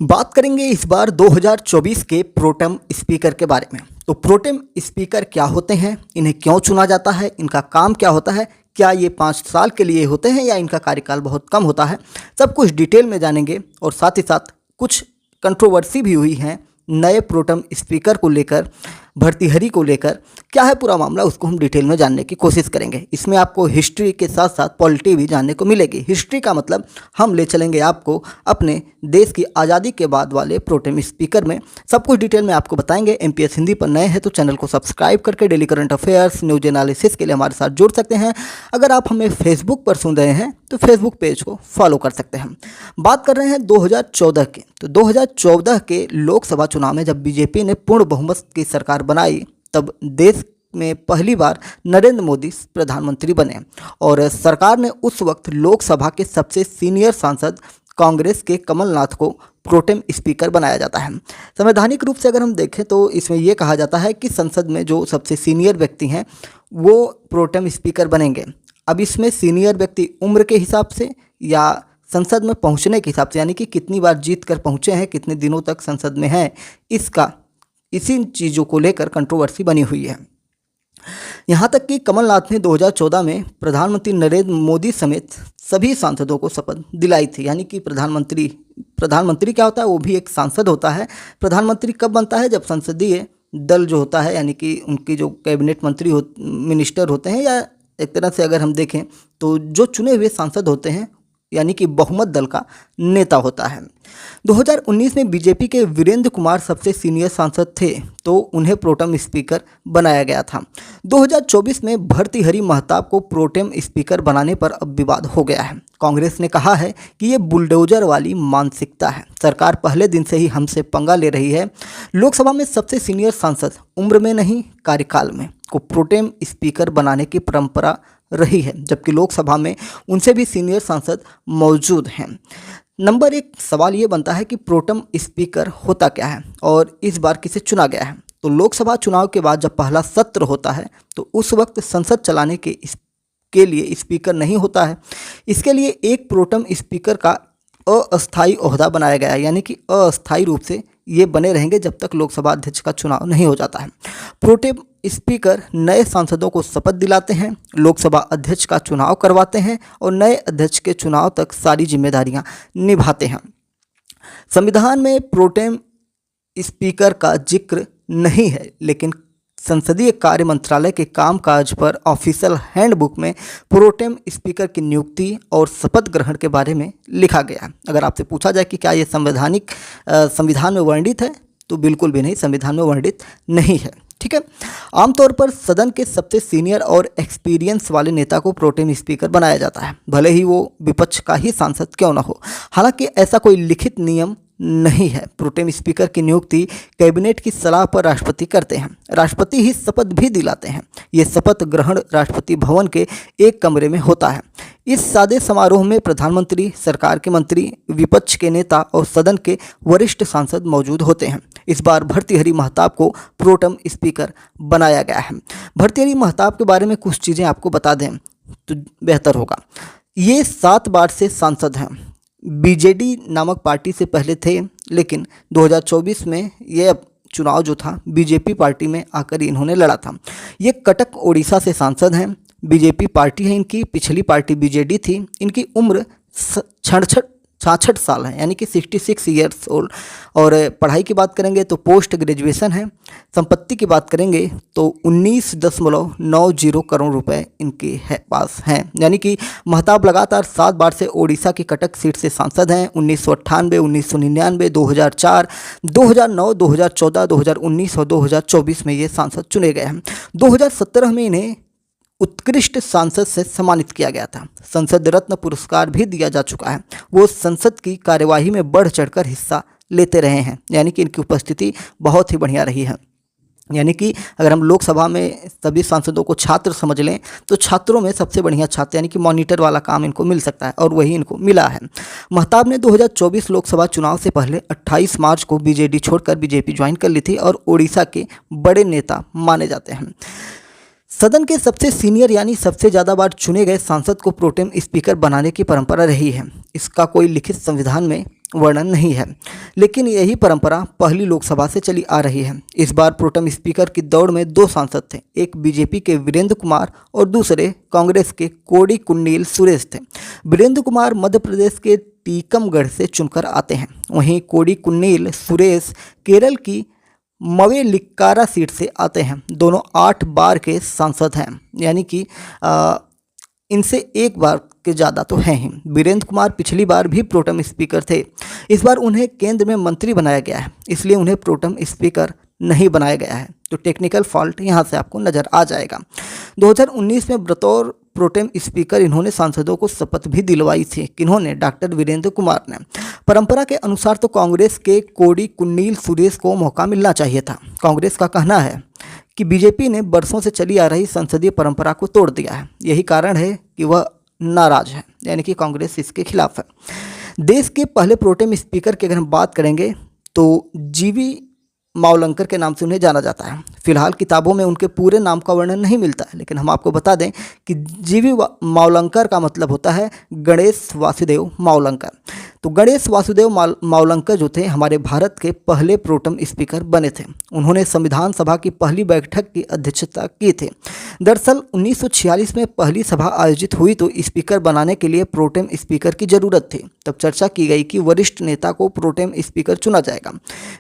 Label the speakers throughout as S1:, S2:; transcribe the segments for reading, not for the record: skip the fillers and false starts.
S1: बात करेंगे इस बार 2024 के प्रोटेम स्पीकर के बारे में। तो प्रोटेम स्पीकर क्या होते हैं, इन्हें क्यों चुना जाता है, इनका काम क्या होता है, क्या ये 5 साल के लिए होते हैं या इनका कार्यकाल बहुत कम होता है, सब कुछ डिटेल में जानेंगे। और साथ ही साथ कुछ कंट्रोवर्सी भी हुई है नए प्रोटेम स्पीकर को लेकर, भर्तृहरि को लेकर, क्या है पूरा मामला उसको हम डिटेल में जानने की कोशिश करेंगे। इसमें आपको हिस्ट्री के साथ साथ पॉलिटी भी जानने को मिलेगी। हिस्ट्री का मतलब हम ले चलेंगे आपको अपने देश की आज़ादी के बाद वाले प्रोटेम स्पीकर में, सब कुछ डिटेल में आपको बताएंगे। एमपीएस हिंदी पर नए हैं तो चैनल को सब्सक्राइब करके daily current affairs, news analysis के लिए हमारे साथ जुड़ सकते हैं। अगर आप हमें फेसबुक पर सुन रहे हैं तो फेसबुक पेज को फॉलो कर सकते हैं। बात कर रहे हैं 2014 की। तो 2014 के लोकसभा चुनाव में जब बीजेपी ने पूर्ण बहुमत की सरकार बनाई, तब देश में पहली बार नरेंद्र मोदी प्रधानमंत्री बने और सरकार ने उस वक्त लोकसभा के सबसे सीनियर सांसद कांग्रेस के कमलनाथ को प्रोटेम स्पीकर बनाया जाता है। संवैधानिक रूप से अगर हम देखें तो इसमें यह कहा जाता है कि संसद में जो सबसे सीनियर व्यक्ति हैं वो प्रोटेम स्पीकर बनेंगे। अब इसमें सीनियर व्यक्ति उम्र के हिसाब से या संसद में पहुंचने के हिसाब से, यानी कि कितनी बार जीत कर पहुंचे हैं, कितने दिनों तक संसद में हैं, इसी चीज़ों को लेकर कंट्रोवर्सी बनी हुई है। यहाँ तक कि कमलनाथ ने 2014 में प्रधानमंत्री नरेंद्र मोदी समेत सभी सांसदों को शपथ दिलाई थी। यानी कि प्रधानमंत्री क्या होता है, वो भी एक सांसद होता है। प्रधानमंत्री कब बनता है, जब संसदीय दल जो होता है, यानी कि उनकी जो कैबिनेट मंत्री मिनिस्टर होते हैं, या एक तरह से अगर हम देखें तो जो चुने हुए सांसद होते हैं, यानी कि बहुमत दल का नेता होता है। 2019 में बीजेपी के वीरेंद्र कुमार सबसे सीनियर सांसद थे तो उन्हें प्रोटेम स्पीकर बनाया गया था। 2024 में भर्तृहरि महताब को प्रोटेम स्पीकर बनाने पर अब विवाद हो गया है। कांग्रेस ने कहा है कि ये बुलडोजर वाली मानसिकता है, सरकार पहले दिन से ही हमसे पंगा ले रही है। लोकसभा में सबसे सीनियर सांसद उम्र में नहीं कार्यकाल में को प्रोटेम स्पीकर बनाने की परंपरा रही है, जबकि लोकसभा में उनसे भी सीनियर सांसद मौजूद हैं। नंबर एक सवाल ये बनता है कि प्रोटेम स्पीकर होता क्या है और इस बार किसे चुना गया है। तो लोकसभा चुनाव के बाद जब पहला सत्र होता है तो उस वक्त संसद चलाने के लिए स्पीकर नहीं होता है। इसके लिए एक प्रोटेम स्पीकर का अस्थायी ओहदा बनाया गया है, यानी कि अस्थायी रूप से ये बने रहेंगे जब तक लोकसभा अध्यक्ष का चुनाव नहीं हो जाता है। प्रोटेम स्पीकर नए सांसदों को शपथ दिलाते हैं, लोकसभा अध्यक्ष का चुनाव करवाते हैं और नए अध्यक्ष के चुनाव तक सारी जिम्मेदारियां निभाते हैं। संविधान में प्रोटेम स्पीकर का जिक्र नहीं है, लेकिन संसदीय कार्य मंत्रालय के कामकाज पर ऑफिशियल हैंडबुक में प्रोटेम स्पीकर की नियुक्ति और शपथ ग्रहण के बारे में लिखा गया है। अगर आपसे पूछा जाए कि क्या ये संविधान में वर्णित है, तो बिल्कुल भी नहीं, संविधान में वर्णित नहीं है। ठीक है। आमतौर पर सदन के सबसे सीनियर और एक्सपीरियंस वाले नेता को प्रोटेम स्पीकर बनाया जाता है, भले ही वो विपक्ष का ही सांसद क्यों न हो। हालांकि ऐसा कोई लिखित नियम नहीं है। प्रोटेम स्पीकर की नियुक्ति कैबिनेट की सलाह पर राष्ट्रपति करते हैं। राष्ट्रपति ही शपथ भी दिलाते हैं। ये शपथ ग्रहण राष्ट्रपति भवन के एक कमरे में होता है। इस सादे समारोह में प्रधानमंत्री, सरकार के मंत्री, विपक्ष के नेता और सदन के वरिष्ठ सांसद मौजूद होते हैं। इस बार भर्तृहरि महताब को प्रोटेम स्पीकर बनाया गया है। भर्तृहरि महताब के बारे में कुछ चीज़ें आपको बता दें तो बेहतर होगा। ये 7 बार से सांसद हैं। बीजेडी नामक पार्टी से पहले थे, लेकिन 2024 में ये चुनाव जो था बीजेपी पार्टी में आकर इन्होंने लड़ा था। ये कटक उड़ीसा से सांसद हैं। बीजेपी पार्टी है इनकी, पिछली पार्टी बीजेडी थी। इनकी उम्र 66 साल है, यानी कि 66 ईयर्स ओल्ड। और पढ़ाई की बात करेंगे तो पोस्ट ग्रेजुएशन है। संपत्ति की बात करेंगे तो 19.90 करोड़ रुपए इनके पास हैं। यानी कि महताब लगातार 7 बार से ओडिशा की कटक सीट से सांसद हैं। 1998, 1999, 2004, 2009, 2014, 2019 और 2024 में ये सांसद चुने गए हैं। 2017 में इन्हें उत्कृष्ट सांसद से सम्मानित किया गया था। संसद रत्न पुरस्कार भी दिया जा चुका है। वो संसद की कार्यवाही में बढ़ चढ़कर हिस्सा लेते रहे हैं, यानी कि इनकी उपस्थिति बहुत ही बढ़िया रही है। यानी कि अगर हम लोकसभा में सभी सांसदों को छात्र समझ लें तो छात्रों में सबसे बढ़िया छात्र, यानी कि मॉनिटर वाला काम इनको मिल सकता है, और वही इनको मिला है। महताब ने 2024 लोकसभा चुनाव से पहले 28 मार्च को बीजेडी छोड़कर बीजेपी ज्वाइन कर ली थी और ओडिशा के बड़े नेता माने जाते हैं। सदन के सबसे सीनियर यानी सबसे ज़्यादा बार चुने गए सांसद को प्रोटेम स्पीकर बनाने की परंपरा रही है। इसका कोई लिखित संविधान में वर्णन नहीं है, लेकिन यही परंपरा पहली लोकसभा से चली आ रही है। इस बार प्रोटेम स्पीकर की दौड़ में 2 सांसद थे, एक बीजेपी के वीरेंद्र कुमार और दूसरे कांग्रेस के कोडिकुन्नील सुरेश थे। वीरेंद्र कुमार मध्य प्रदेश के टीकमगढ़ से चुनकर आते हैं, वहीं कोडिकुन्नील सुरेश केरल की मवेलिक्कारा सीट से आते हैं। दोनों 8 बार के सांसद हैं, यानी कि इनसे एक बार के ज़्यादा तो हैं ही। वीरेंद्र कुमार पिछली बार भी प्रोटेम स्पीकर थे। इस बार उन्हें केंद्र में मंत्री बनाया गया है, इसलिए उन्हें प्रोटेम स्पीकर नहीं बनाया गया है। तो टेक्निकल फॉल्ट यहाँ से आपको नज़र आ जाएगा। 2019 में बतौर प्रोटेम स्पीकर इन्होंने सांसदों को शपथ भी दिलवाई थी। किन्होंने? डॉक्टर वीरेंद्र कुमार ने। परंपरा के अनुसार तो कांग्रेस के कोडिकुन्नील सुरेश को मौका मिलना चाहिए था। कांग्रेस का कहना है कि बीजेपी ने बरसों से चली आ रही संसदीय परंपरा को तोड़ दिया है। यही कारण है कि वह नाराज है, यानी कि कांग्रेस इसके खिलाफ है। देश के पहले प्रोटेम स्पीकर की अगर हम बात करेंगे तो जीवी मावलंकर के नाम से उन्हें जाना जाता है। फिलहाल किताबों में उनके पूरे नाम का वर्णन नहीं मिलता है, लेकिन हम आपको बता दें कि जीवी मावलंकर का मतलब होता है गणेश वासुदेव मावलंकर। तो गणेश वासुदेव मावलंकर जो थे हमारे भारत के पहले प्रोटेम स्पीकर बने थे। उन्होंने संविधान सभा की पहली बैठक की अध्यक्षता की थी। दरअसल 1946 में पहली सभा आयोजित हुई तो स्पीकर बनाने के लिए प्रोटेम स्पीकर की जरूरत थी। तब चर्चा की गई कि वरिष्ठ नेता को प्रोटेम स्पीकर चुना जाएगा।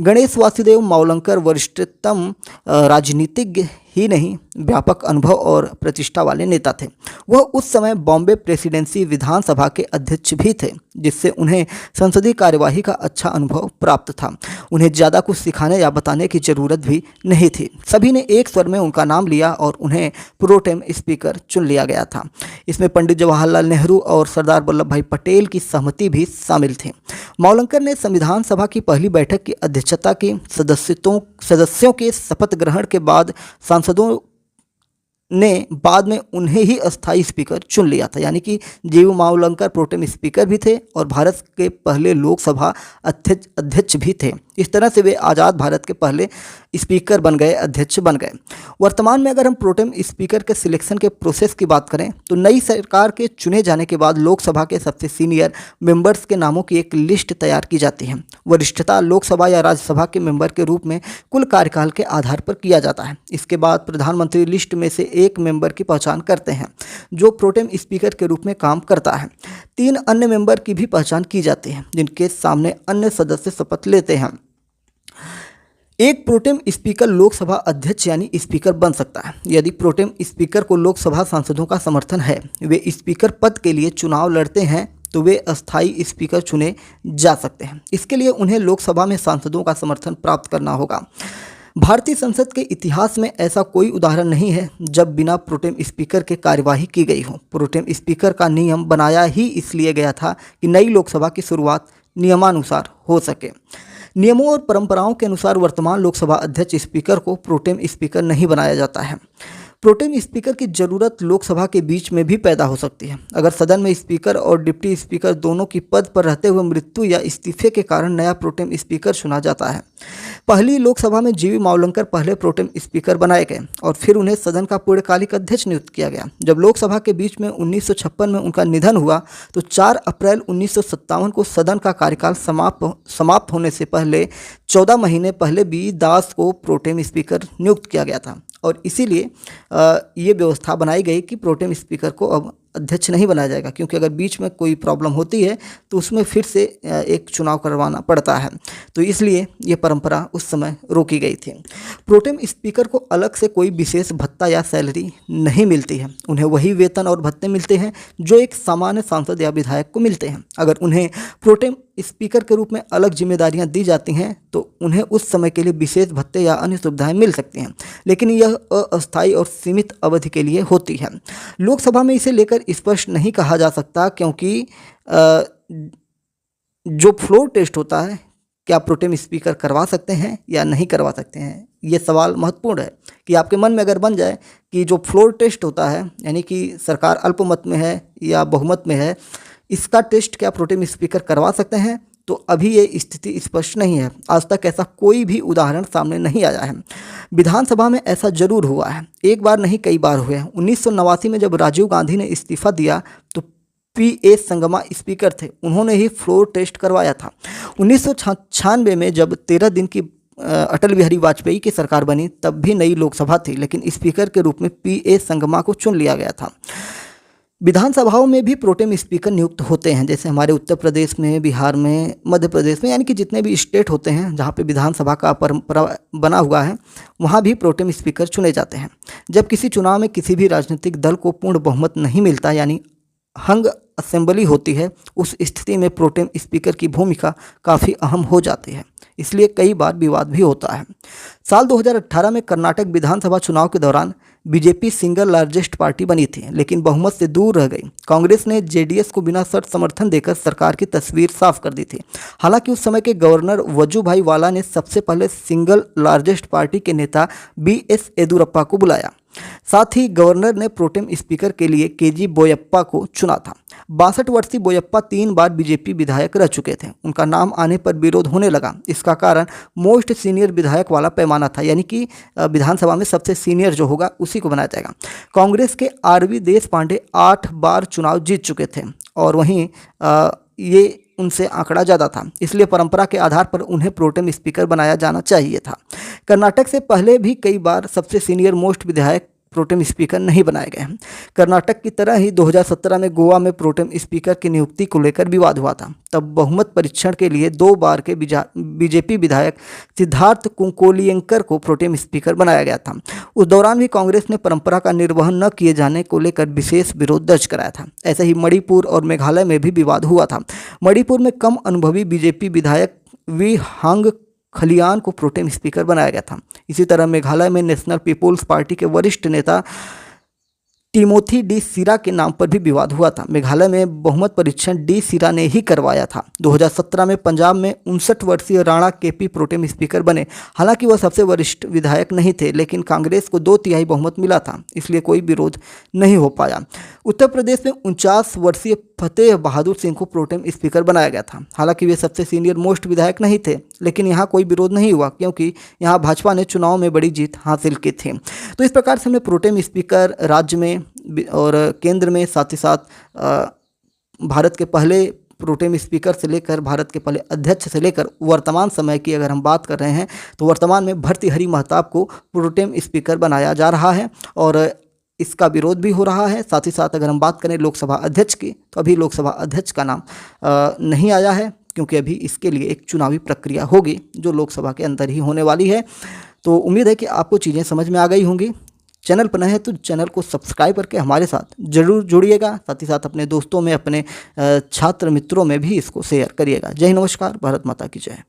S1: गणेश वासुदेव मावलंकर वरिष्ठतम राजनीतिज्ञ ही नहीं, व्यापक अनुभव और प्रतिष्ठा वाले नेता थे। वह उस समय बॉम्बे प्रेसिडेंसी विधानसभा के अध्यक्ष भी थे, जिससे उन्हें संसदीय कार्यवाही का अच्छा अनुभव प्राप्त था। उन्हें ज़्यादा कुछ सिखाने या बताने की जरूरत भी नहीं थी। सभी ने एक स्वर में उनका नाम लिया और उन्हें प्रोटेम स्पीकर चुन लिया गया था। इसमें पंडित जवाहरलाल नेहरू और सरदार वल्लभ भाई पटेल की सहमति भी शामिल थी। मावलंकर ने संविधान सभा की पहली बैठक की अध्यक्षता की। सदस्यों के शपथ ग्रहण के बाद सांसदों ने बाद में उन्हें ही अस्थायी स्पीकर चुन लिया था, यानी कि जीवी मावलंकर प्रोटेम स्पीकर भी थे और भारत के पहले लोकसभा अध्यक्ष भी थे। इस तरह से वे आज़ाद भारत के पहले स्पीकर बन गए, अध्यक्ष बन गए। वर्तमान में अगर हम प्रोटेम स्पीकर के सिलेक्शन के प्रोसेस की बात करें तो नई सरकार के चुने जाने के बाद लोकसभा के सबसे सीनियर मेंबर्स के नामों की एक लिस्ट तैयार की जाती है। वरिष्ठता लोकसभा या राज्यसभा के मेंबर के रूप में कुल कार्यकाल के आधार पर किया जाता है। इसके बाद प्रधानमंत्री लिस्ट में से एक मेंबर की पहचान करते हैं जो प्रोटेम स्पीकर के रूप में काम करता है। 3 अन्य मेंबर की भी पहचान की जाती है जिनके सामने अन्य सदस्य शपथ लेते हैं। एक प्रोटेम स्पीकर लोकसभा अध्यक्ष यानी स्पीकर बन सकता है यदि प्रोटेम स्पीकर को लोकसभा सांसदों का समर्थन है, वे स्पीकर पद के लिए चुनाव लड़ते हैं तो वे अस्थायी स्पीकर चुने जा सकते हैं। इसके लिए उन्हें लोकसभा में सांसदों का समर्थन प्राप्त करना होगा। भारतीय संसद के इतिहास में ऐसा कोई उदाहरण नहीं है जब बिना प्रोटेम स्पीकर के कार्यवाही की गई हो। प्रोटेम स्पीकर का नियम बनाया ही इसलिए गया था कि नई लोकसभा की शुरुआत नियमानुसार हो सके। नियमों और परंपराओं के अनुसार वर्तमान लोकसभा अध्यक्ष स्पीकर को प्रोटेम स्पीकर नहीं बनाया जाता है। प्रोटेम स्पीकर की जरूरत लोकसभा के बीच में भी पैदा हो सकती है। अगर सदन में स्पीकर और डिप्टी स्पीकर दोनों की पद पर रहते हुए मृत्यु या इस्तीफे के कारण नया प्रोटेम स्पीकर चुना जाता है। पहली लोकसभा में जीवी मावलंकर पहले प्रोटेम स्पीकर बनाए गए और फिर उन्हें सदन का पूर्णकालिक अध्यक्ष नियुक्त किया गया। जब लोकसभा के बीच में 1956 में उनका निधन हुआ तो 4 अप्रैल 1957 को सदन का कार्यकाल समाप्त होने से पहले 14 महीने पहले बी दास को प्रोटेम स्पीकर नियुक्त किया गया था और इसीलिए ये व्यवस्था बनाई गई कि प्रोटेम स्पीकर को अब अध्यक्ष नहीं बनाया जाएगा, क्योंकि अगर बीच में कोई प्रॉब्लम होती है तो उसमें फिर से एक चुनाव करवाना पड़ता है। तो इसलिए ये परंपरा उस समय रोकी गई थी। प्रोटेम स्पीकर को अलग से कोई विशेष भत्ता या सैलरी नहीं मिलती है। उन्हें वही वेतन और भत्ते मिलते हैं जो एक सामान्य सांसद या विधायक को मिलते हैं। अगर उन्हें प्रोटेम स्पीकर के रूप में अलग जिम्मेदारियां दी जाती हैं तो उन्हें उस समय के लिए विशेष भत्ते या अन्य सुविधाएं मिल सकती हैं, लेकिन यह अस्थायी और सीमित अवधि के लिए होती है। लोकसभा में इसे लेकर स्पष्ट नहीं कहा जा सकता, क्योंकि जो फ्लोर टेस्ट होता है, क्या प्रोटेम स्पीकर करवा सकते हैं या नहीं करवा सकते हैं, ये सवाल महत्वपूर्ण है कि आपके मन में अगर बन जाए कि जो फ्लोर टेस्ट होता है, यानी कि सरकार अल्पमत में है या बहुमत में है, इसका टेस्ट क्या प्रोटेम स्पीकर करवा सकते हैं, तो अभी ये स्थिति स्पष्ट नहीं है। आज तक ऐसा कोई भी उदाहरण सामने नहीं आया है। विधानसभा में ऐसा जरूर हुआ है, एक बार नहीं कई बार हुए हैं। 1989 में जब राजीव गांधी ने इस्तीफा दिया तो P.A. संगमा स्पीकर थे, उन्होंने ही फ्लोर टेस्ट करवाया था। 1996 में जब 13 दिन की अटल बिहारी वाजपेयी की सरकार बनी, तब भी नई लोकसभा थी, लेकिन स्पीकर के रूप में P.A. संगमा को चुन लिया गया था। विधानसभाओं में भी प्रोटेम स्पीकर नियुक्त होते हैं, जैसे हमारे उत्तर प्रदेश में, बिहार में, मध्य प्रदेश में, यानी कि जितने भी स्टेट होते हैं जहाँ पे विधानसभा का परंपरा बना हुआ है, वहाँ भी प्रोटेम स्पीकर चुने जाते हैं। जब किसी चुनाव में किसी भी राजनीतिक दल को पूर्ण बहुमत नहीं मिलता, यानी हंग असेंबली होती है, उस स्थिति में प्रोटेम स्पीकर की भूमिका काफ़ी अहम हो जाती है, इसलिए कई बार विवाद भी होता है। साल 2018 में कर्नाटक विधानसभा चुनाव के दौरान बीजेपी सिंगल लार्जेस्ट पार्टी बनी थी, लेकिन बहुमत से दूर रह गई। कांग्रेस ने जेडीएस को बिना शर्त समर्थन देकर सरकार की तस्वीर साफ कर दी थी। हालांकि उस समय के गवर्नर वजुभाई वाला ने सबसे पहले सिंगल लार्जेस्ट पार्टी के नेता BS येदियुरप्पा को बुलाया। साथ ही गवर्नर ने प्रोटेम स्पीकर के लिए KG बोयप्पा को चुना था। 62 वर्षीय बोयप्पा 3 बार बीजेपी विधायक रह चुके थे। उनका नाम आने पर विरोध होने लगा। इसका कारण मोस्ट सीनियर विधायक वाला पैमाना था, यानी कि विधानसभा में सबसे सीनियर जो होगा उसी को बनाया जाएगा। कांग्रेस के RV देशपांडे 8 बार चुनाव जीत चुके थे और वहीं ये उनसे आंकड़ा ज़्यादा था, इसलिए परंपरा के आधार पर उन्हें प्रोटेम स्पीकर बनाया जाना चाहिए था। कर्नाटक से पहले भी कई बार सबसे सीनियर मोस्ट विधायक प्रोटेम स्पीकर नहीं बनाए गए हैं। कर्नाटक की तरह ही 2017 में गोवा में प्रोटेम स्पीकर की नियुक्ति को लेकर विवाद हुआ था। तब बहुमत परीक्षण के लिए 2 बार के बीजेपी विधायक सिद्धार्थ कुंकोलियंकर को प्रोटेम स्पीकर बनाया गया था। उस दौरान भी कांग्रेस ने परंपरा का निर्वहन न किए जाने को लेकर विशेष विरोध दर्ज कराया था। ऐसे ही मणिपुर और मेघालय में भी विवाद हुआ था। मणिपुर में कम अनुभवी बीजेपी विधायक वी हांग खलियान को प्रोटेम स्पीकर बनाया गया था। इसी तरह मेघालय में नेशनल पीपुल्स पार्टी के वरिष्ठ नेता टिमोथी डी सिरा के नाम पर भी विवाद हुआ था। मेघालय में बहुमत परीक्षण डी सिरा ने ही करवाया था। 2017 में पंजाब में 59 वर्षीय राणा KP प्रोटेम स्पीकर बने। हालांकि वह सबसे वरिष्ठ विधायक नहीं थे, लेकिन कांग्रेस को 2/3 बहुमत मिला था, इसलिए कोई विरोध नहीं हो पाया। उत्तर प्रदेश में 49 वर्षीय फतेह बहादुर सिंह को प्रोटेम स्पीकर बनाया गया था। हालांकि वे सबसे सीनियर मोस्ट विधायक नहीं थे, लेकिन यहाँ कोई विरोध नहीं हुआ क्योंकि यहाँ भाजपा ने चुनाव में बड़ी जीत हासिल की थी। तो इस प्रकार से हमने प्रोटेम स्पीकर राज्य में और केंद्र में, साथ ही साथ भारत के पहले प्रोटेम स्पीकर से लेकर भारत के पहले अध्यक्ष से लेकर वर्तमान समय की अगर हम बात कर रहे हैं तो वर्तमान में भर्तृहरि महताब को प्रोटेम स्पीकर बनाया जा रहा है और इसका विरोध भी हो रहा है। साथ ही साथ अगर हम बात करें लोकसभा अध्यक्ष की, तो अभी लोकसभा अध्यक्ष का नाम नहीं आया है क्योंकि अभी इसके लिए एक चुनावी प्रक्रिया होगी जो लोकसभा के अंदर ही होने वाली है। तो उम्मीद है कि आपको चीज़ें समझ में आ गई होंगी। चैनल पर नए हैं तो चैनल को सब्सक्राइब करके हमारे साथ जरूर जुड़िएगा। साथ ही साथ अपने दोस्तों में, अपने छात्र मित्रों में भी इसको शेयर करिएगा। जय हिंद, नमस्कार, भारत माता की जय।